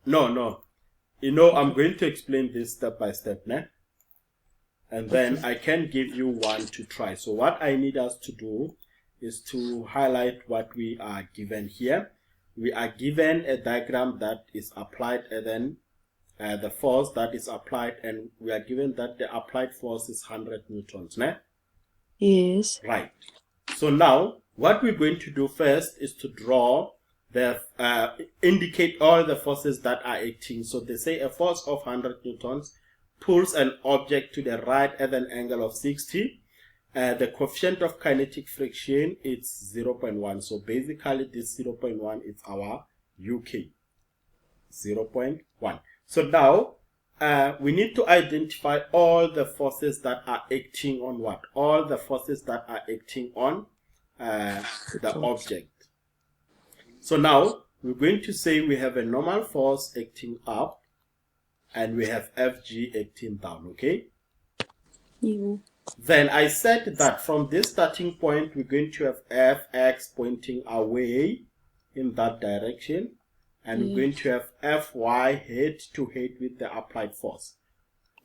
No. You know, I'm going to explain this step by step, né? And then I can give you one to try. So what I need us to do is to highlight what we are given here. We are given a diagram that is applied, and then the force that is applied, and we are given that the applied force is 100 newtons, né? Yes. Right. So now what we're going to do first is to draw the indicate all the forces that are acting. So they say a force of 100 newtons pulls an object to the right at an angle of 60. The coefficient of kinetic friction is 0.1. So basically this 0.1 is our UK. 0.1. So now we need to identify all the forces that are acting on what? All the forces that are acting on the object. So now we're going to say we have a normal force acting up and we have Fg acting down, okay? Yeah. Then I said that from this starting point we're going to have Fx pointing away in that direction, and we're going to have Fy head to head with the applied force.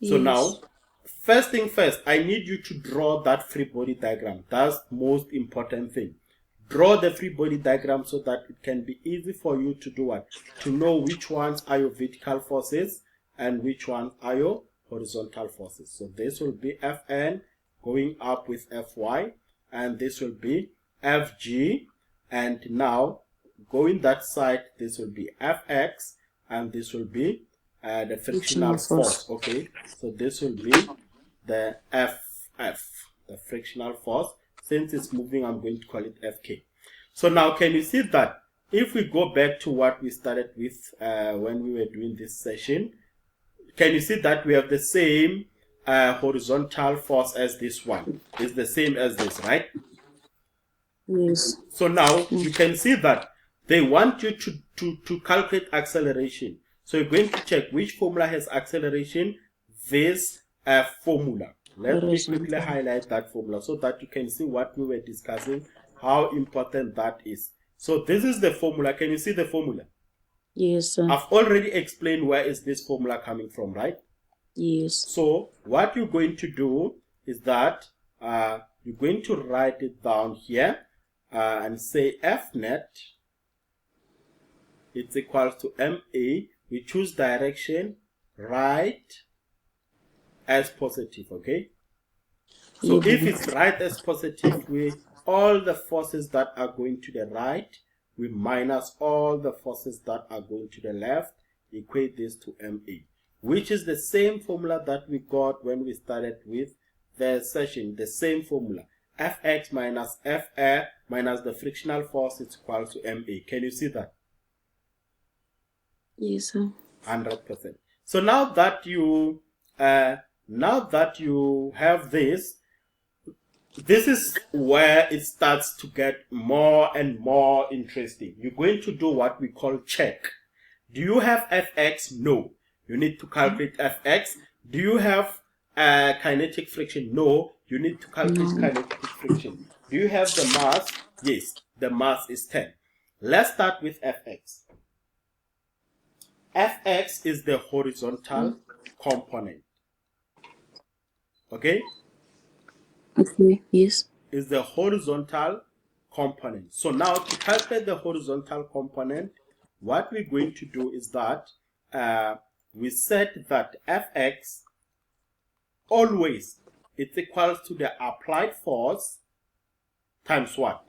So now, first thing first, I need you to draw that free body diagram. That's the most important thing. Draw the free body diagram so that it can be easy for you to do what? To know which ones are your vertical forces and which ones are your horizontal forces. So this will be Fn going up with Fy, and this will be Fg, and now going that side, this will be Fx, and this will be the frictional force. Okay, so this will be the Ff, the frictional force. Since it's moving, I'm going to call it Fk. So now can you see that if we go back to what we started with when we were doing this session, can you see that we have the same horizontal force as this one? It's the same as this, right? Yes. So now you can see that they want you to calculate acceleration. So you're going to check which formula has acceleration. This formula. Let me quickly highlight that formula so that you can see what we were discussing, how important that is. So this is the formula. Can you see the formula? Yes, sir. I've already explained where is this formula coming from, right? Yes. So what you're going to do is that you're going to write it down here and say F net it's equal to MA. We choose direction right as positive, okay? So if it's right as positive, all the forces that are going to the right, we minus all the forces that are going to the left, equate this to MA, which is the same formula that we got when we started with the session, the same formula. Fx minus Fa minus the frictional force is equal to MA. Can you see that? Yes, sir. 100%. So now that you have this is where it starts to get more and more interesting. You're going to do what we call check. Do you have Fx? No. You need to calculate Fx. Do you have kinetic friction? No. You need to calculate kinetic friction. Do you have the mass? Yes. The mass is 10. Let's start with Fx. Fx is the horizontal component. Okay? Okay, yes. Is the horizontal component. So now to calculate the horizontal component, what we're going to do is that we set that Fx always it's equal to the applied force times what?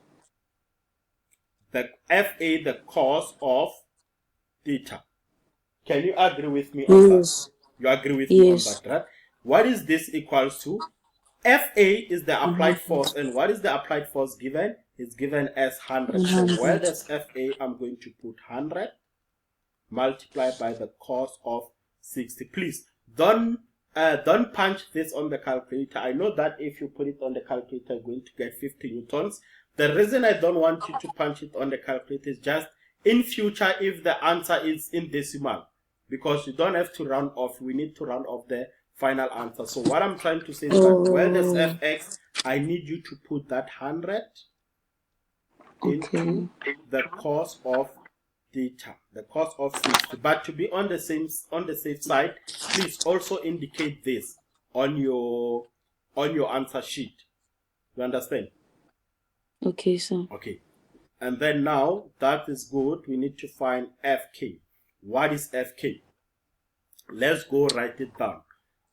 The Fa, the cos of theta. Can you agree with me on that? You agree with me on that, right? What is this equals to? Fa is the applied force, and what is the applied force given? It's given as 100. So where does Fa? I'm going to put 100 multiplied by the cos of 60. Please don't punch this on the calculator. I know that if you put it on the calculator, you're going to get 50 newtons. The reason I don't want you to punch it on the calculator is just in future if the answer is in decimal, because you don't have to round off. We need to round off the final answer. So what I'm trying to say is that where there's Fx, I need you to put that 100 into the cos of theta, the cos of 60. But to be on the safe side, please also indicate this on your answer sheet. You understand? Okay, sir. Okay. And then now that is good, we need to find Fk. What is Fk? Let's go write it down.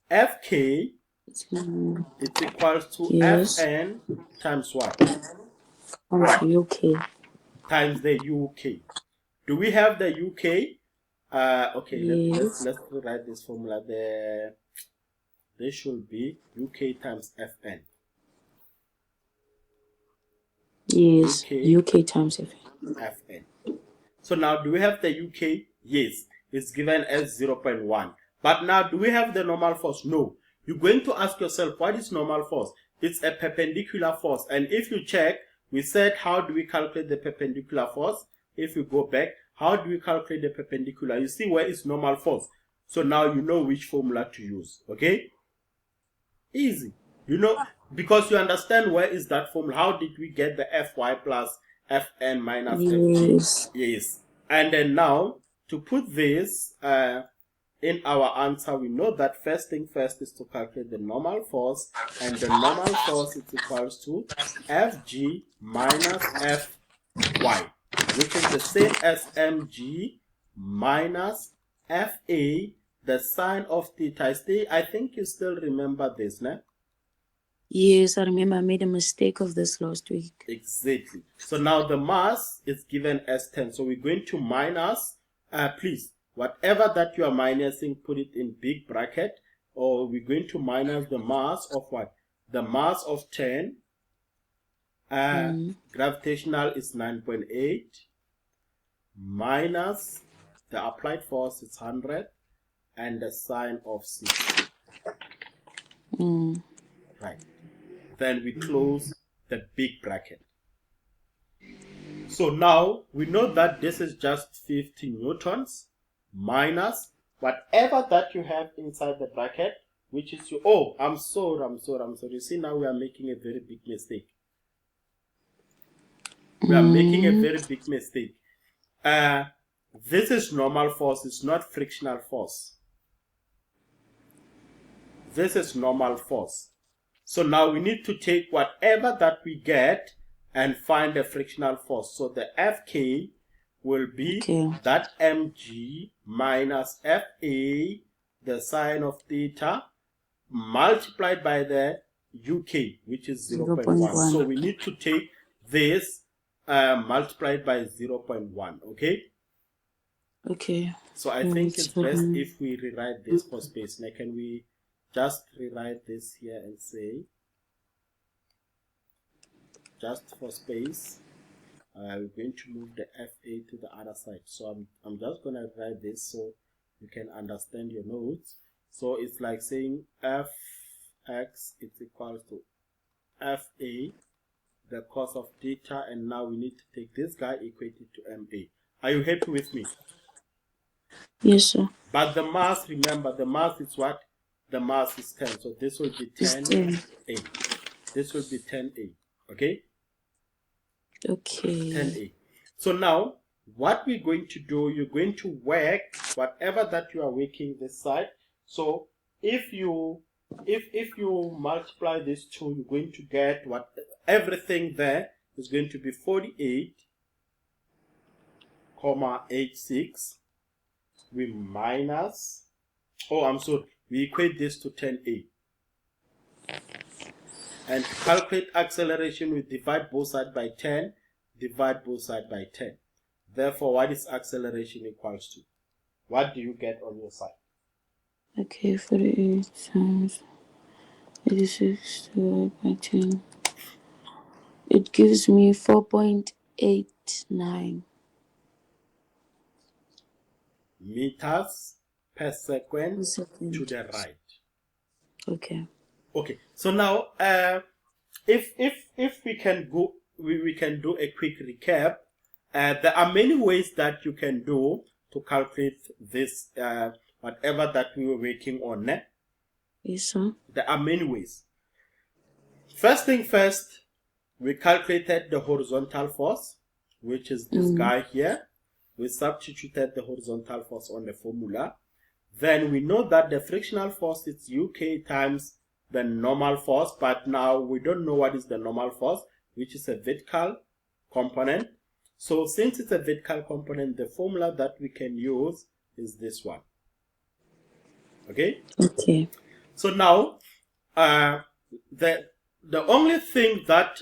Fk is equals to Yes. Fn times what? UK. Times the UK. Do we have the UK? Okay, Yes. let's rewrite this formula. There should be UK times Fn. Yes. UK times Fn. So now, do we have the UK? Yes, it's given as 0.1. But now, do we have the normal force? No. You're going to ask yourself, what is normal force? It's a perpendicular force. And if you check, we said, how do we calculate the perpendicular force? If you go back, how do we calculate the perpendicular? You see where is normal force. So now you know which formula to use. Okay? Easy. You know, because you understand where is that formula. How did we get the Fy plus Fn minus Fg? Yes. And then now, to put this in our answer, we know that first thing first is to calculate the normal force. And the normal force is equals to Fg minus Fy, which is the same as mg minus Fa, the sine of theta. I think you still remember this, no? Yes, I remember I made a mistake of this last week. Exactly. So now the mass is given as 10. So we're going to minus, please, whatever that you are minusing, put it in big bracket. Or we're going to minus the mass of what? The mass of 10. Gravitational is 9.8. Minus the applied force is 100. And the sine of 60. Right. Then we close the big bracket. So now we know that this is just 50 newtons minus whatever that you have inside the bracket, which is your, oh, I'm sorry. You see, now we are making a very big mistake. We are making a very big mistake. This is normal force, it's not frictional force. This is normal force. So now we need to take whatever that we get and find the frictional force. So the Fk will be that mg minus Fa, the sine of theta, multiplied by the UK, which is 0.1. So we need to take this multiplied by 0.1, okay? Okay. So I think it's best if we rewrite this for space. Now can we just rewrite this here and say, just for space, we're going to move the Fa to the other side. So I'm just going to write this so you can understand your notes. So it's like saying Fx is equal to Fa, the cos of theta, and now we need to take this guy equated to Ma. Are you happy with me? Yes, sir. But the mass, remember, the mass is what? The mass is 10. So this will be 10A. This will be 10A. Okay? Okay. 10A. So now, what we're going to do, you're going to work whatever that you are working this side. So if you multiply these two, you're going to get what everything there is going to be 48,86. We minus, we equate this to 10A. And to calculate acceleration, we divide both sides by 10, divide both sides by 10. Therefore, what is acceleration equals to? What do you get on your side? Okay, 48 times 86 divided by 10. It gives me 4.89 meters per second to the right. Okay. Okay. So now, if we can go, we can do a quick recap. There are many ways that you can do to calculate this, whatever that we were working on. Yes, sir. There are many ways. First thing first, we calculated the horizontal force, which is this guy here. We substituted the horizontal force on the formula. Then we know that the frictional force is UK times the normal force, but now we don't know what is the normal force, which is a vertical component. So since it's a vertical component, the formula that we can use is this one. Okay? Okay. So now, the only thing that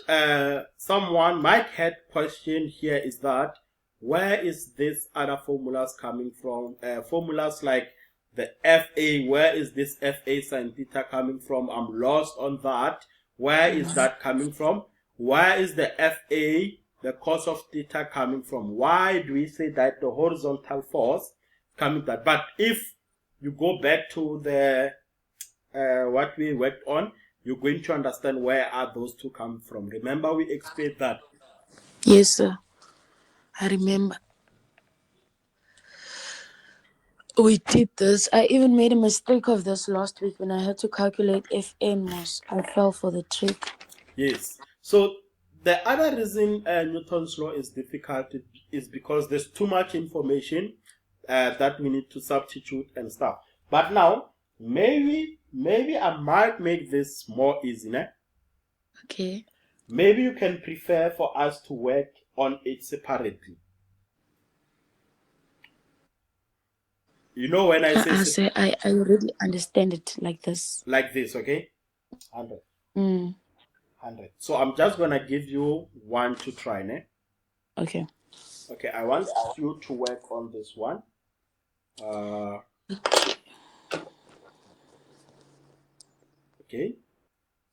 someone might have questioned here is that where is this other formulas coming from? Formulas like the FA, where is this FA sin theta coming from? I'm lost on that. Where is that coming from? Where is the FA, the cos of theta, coming from? Why do we say that the horizontal force coming that? But if you go back to the what we worked on, you're going to understand where are those two come from. Remember, we explained that. Yes, sir. I remember. We did this. I even made a mistake of this last week when I had to calculate Fn was. I fell for the trick. Yes. So the other reason Newton's law is difficult is because there's too much information that we need to substitute and stuff. But now, maybe I might make this more easy, né? Okay. Maybe you can prefer for us to work on it separately. You know when I say I already understand it like this. Like this, okay? 100. 100. So I'm just gonna give you one to try, né? Okay. Okay, I want you to work on this one. Okay.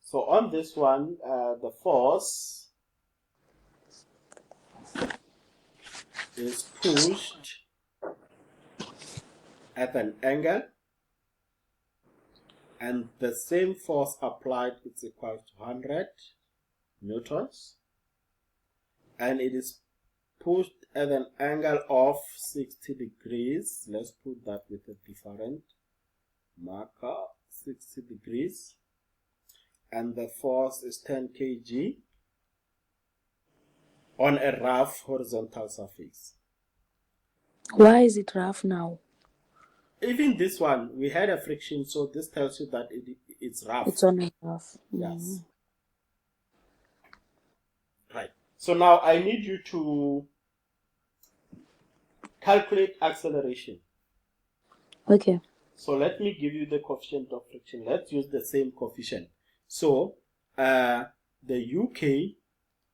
So on this one, the force is pushed at an angle, and the same force applied is equal to 100 newtons, and it is pushed at an angle of 60 degrees. Let's put that with a different marker, 60 degrees, and the force is 10 kg on a rough horizontal surface. Why is it rough now? Even this one, we had a friction, so this tells you that it's rough. It's on a rough. Yes. Right. So now I need you to calculate acceleration. Okay. So let me give you the coefficient of friction. Let's use the same coefficient. So the UK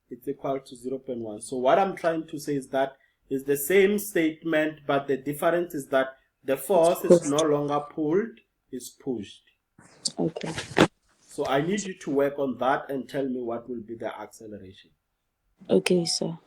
is equal to 0.1. So what I'm trying to say is that it's the same statement, but the difference is that the force is no longer pulled, it's pushed. Okay. So I need you to work on that and tell me what will be the acceleration. Okay, sir.